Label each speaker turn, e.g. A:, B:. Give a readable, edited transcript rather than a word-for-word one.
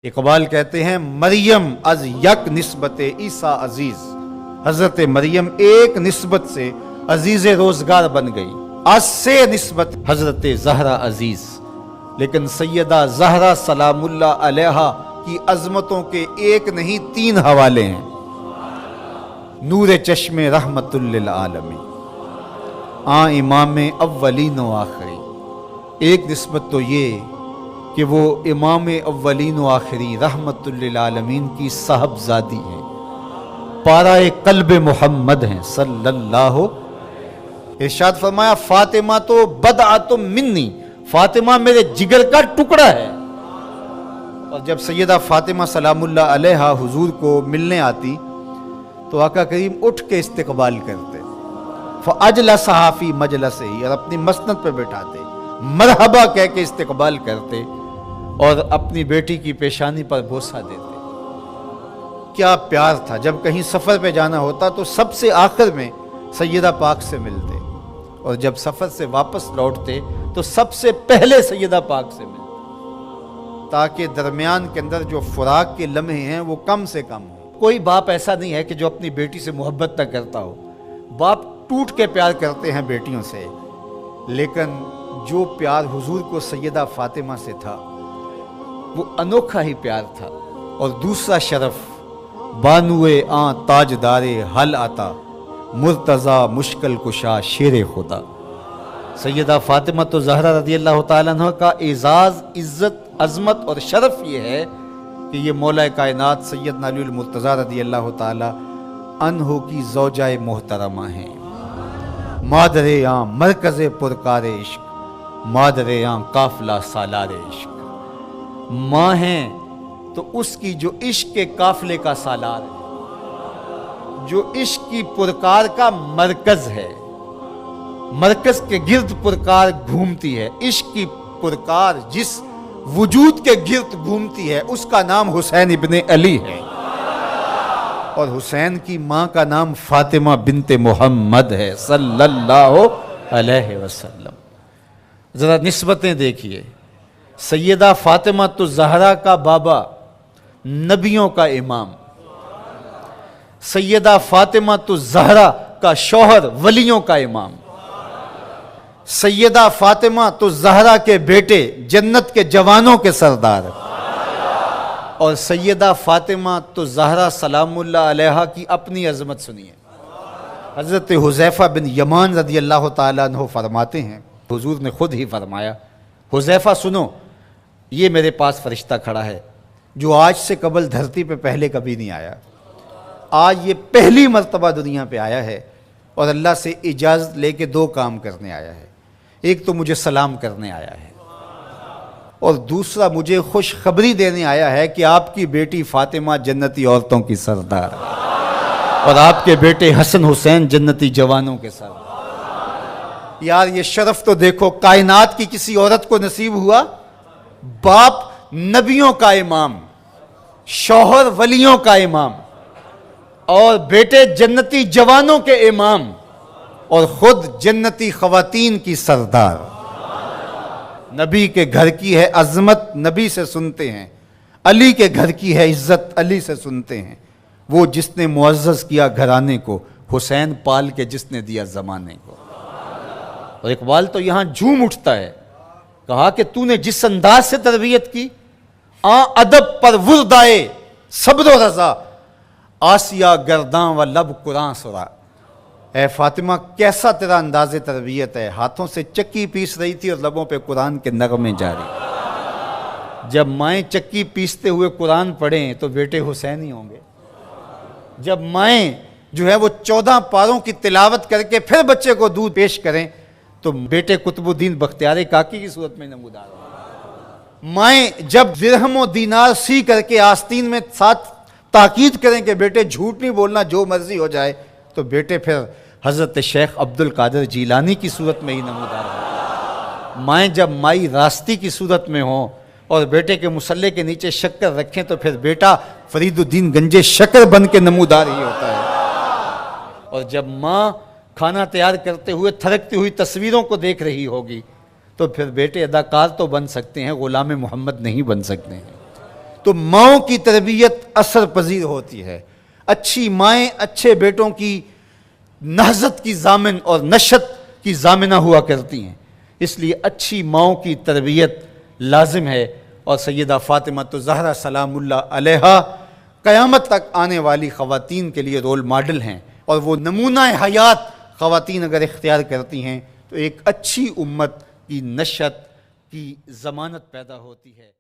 A: इकबाल कहते हैं मरियम अज यक निस्बत ईसा अजीज, हजरत मरियम एक निस्बत से अजीज रोजगार बन गई। आज से निस्बत हजरत जहरा अजीज, लेकिन सैयदा जहरा सलामुल्लाह अलैहा की अजमतों के एक नहीं तीन हवाले हैं। नूर चश्मे रहमतुल लिल आलमीन, आ इमाम अव्वलीन व आखिरी। एक निस्बत तो ये कि वो इमाम अव्वलीन व आखिरी रहमतुल लिल आलमीन की साहबजादी हैं, पाराए कल्ब मोहम्मद हैं सल्लल्लाहु। इरशाद फरमाया फातिमा तो बदअतुम मिन्नी, फातिमा मेरे जिगर का टुकड़ा है। और जब सैयदा फातिमा सलामुल्लाह अलैहा हुजूर को मिलने आती तो आका करीम उठ के इस्तकबाल करते, फअजला सहाफी मजलस ही, और अपनी मसनद पे बैठाते, मरहबा कह के इस्तकबाल करते और अपनी बेटी की पेशानी पर बोसा देते। क्या प्यार था। जब कहीं सफ़र पे जाना होता तो सबसे आखिर में सैयदा पाक से मिलते, और जब सफ़र से वापस लौटते तो सबसे पहले सैयदा पाक से मिलते, ताकि दरमियान के अंदर जो फुराक के लम्हे हैं वो कम से कम हो। कोई बाप ऐसा नहीं है कि जो अपनी बेटी से मोहब्बत न करता हो। बाप टूट के प्यार करते हैं बेटियों से, लेकिन जो प्यार हुजूर को सैयदा फातिमा से था वो अनोखा ही प्यार था। और दूसरा शरफ बानुए आ ताजदारे हल आता, मुर्तज़ा मुश्किल कुशा शेर खुदा। सैयदा फातिमा तो ज़हरा रज़ियल्लाहु ताला अन्हा का एजाज़, इज़्ज़त, अज़मत और शरफ ये है कि ये मौला कायनात सैयदना अलीउल मुर्तज़ा रज़ियल्लाहु ताला अन्हु की ज़ौजाए मोहतरमा हैं। मादरे आ मरकज़े पुरकारे इश्क, मादरे आ काफिला सालारे इश्क। माँ हैं तो उसकी जो इश्क के काफिले का सालार है, जो इश्क की पुरकार का मरकज है, मरकज के गिर्द पुरकार घूमती है। इश्क की पुरकार जिस वजूद के गिर्द घूमती है उसका नाम हुसैन इब्ने अली है, और हुसैन की माँ का नाम फातिमा बिनते मोहम्मद है सल्लल्लाहु अलैहि वसल्लम। जरा निस्बतें देखिए। सैयदा फातिमा तो ज़हरा का बाबा नबियों का इमाम, सैयदा फातिमा तो ज़हरा का शौहर वलियों का इमाम, सैयदा फातिमा तो ज़हरा के बेटे जन्नत के जवानों के सरदार, और सैयदा फातिमा तो ज़हरा सलामुल्लाह अलैहा की अपनी अज़मत सुनिए। हज़रत हुज़ैफ़ा बिन यमान रज़ियल्लाहु ताला अन्हु फरमाते हैं, हुजूर ने खुद ही फरमाया, हुज़ैफ़ा सुनो, ये मेरे पास फरिश्ता खड़ा है जो आज से कबल धरती पे पहले कभी नहीं आया। आज ये पहली मर्तबा दुनिया पे आया है और अल्लाह से इजाज़त लेके दो काम करने आया है। एक तो मुझे सलाम करने आया है, और दूसरा मुझे खुशखबरी देने आया है कि आपकी बेटी फातिमा जन्नती औरतों की सरदार और आपके बेटे हसन हुसैन जन्नती जवानों के सरदार। यार ये शरफ तो देखो, कायनात की किसी औरत को नसीब हुआ। बाप नबियों का इमाम, शौहर वलियों का इमाम, और बेटे जन्नती जवानों के इमाम, और खुद जन्नती खवातीन की सरदार। नबी के घर की है अजमत, नबी से सुनते हैं। अली के घर की है इज्जत, अली से सुनते हैं। वो जिसने मुअज़्ज़ज़ किया घराने को, हुसैन पाल के जिसने दिया जमाने को। और इकबाल तो यहां झूम उठता है, कहा कि तूने जिस अंदाज से तरबियत की, आ अदब पर वुर्दाए सब्र रजा, आसिया गर्दां व लब कुरान सुरा। ए फातिमा, कैसा तेरा अंदाज़े तरबियत है। हाथों से चक्की पीस रही थी और लबों पे कुरान के नगमे जारी। जब माएँ चक्की पीसते हुए कुरान पढ़ें तो बेटे हुसैन ही होंगे। जब माएँ जो है वो 14 पारों की तिलावत करके फिर बच्चे को दूध पेश करें तो बेटे कुतुबुद्दीन बख्तियार काकी की सूरत में नमूदार होंगे। माएँ जब दिरहम व दीनार सी करके आस्तीन में साथ ताकीद करें कि बेटे झूठ नहीं बोलना, जो मर्जी हो जाए, तो बेटे फिर हज़रत शेख अब्दुल कादिर जीलानी की सूरत में ही नमूदार हो। माएँ जब माई रास्ती की सूरत में हों और बेटे के मुसल्ले के नीचे शक्कर रखें तो फिर बेटा फरीदुद्दीन गंजे शक्कर बन के नमूदार ही होता है। और जब माँ खाना तैयार करते हुए थरकती हुई तस्वीरों को देख रही होगी तो फिर बेटे अदाकार तो बन सकते हैं, गुलाम मोहम्मद नहीं बन सकते हैं। तो माओं की तरबियत असर पजीर होती है। अच्छी माएँ अच्छे बेटों की नहज़त की जामिन और नशत की जामिना हुआ करती हैं, इसलिए अच्छी माओं की तरबियत लाजिम है। और सैयदा फ़ातिमा तो ज़हरा सलामुल्लाह अलैहा क़यामत तक आने वाली ख़वातीन के लिए रोल मॉडल हैं, और वो नमूना हयात ख़वातीन अगर इख्तियार करती हैं तो एक अच्छी उम्मत की नशत की ज़मानत पैदा होती है।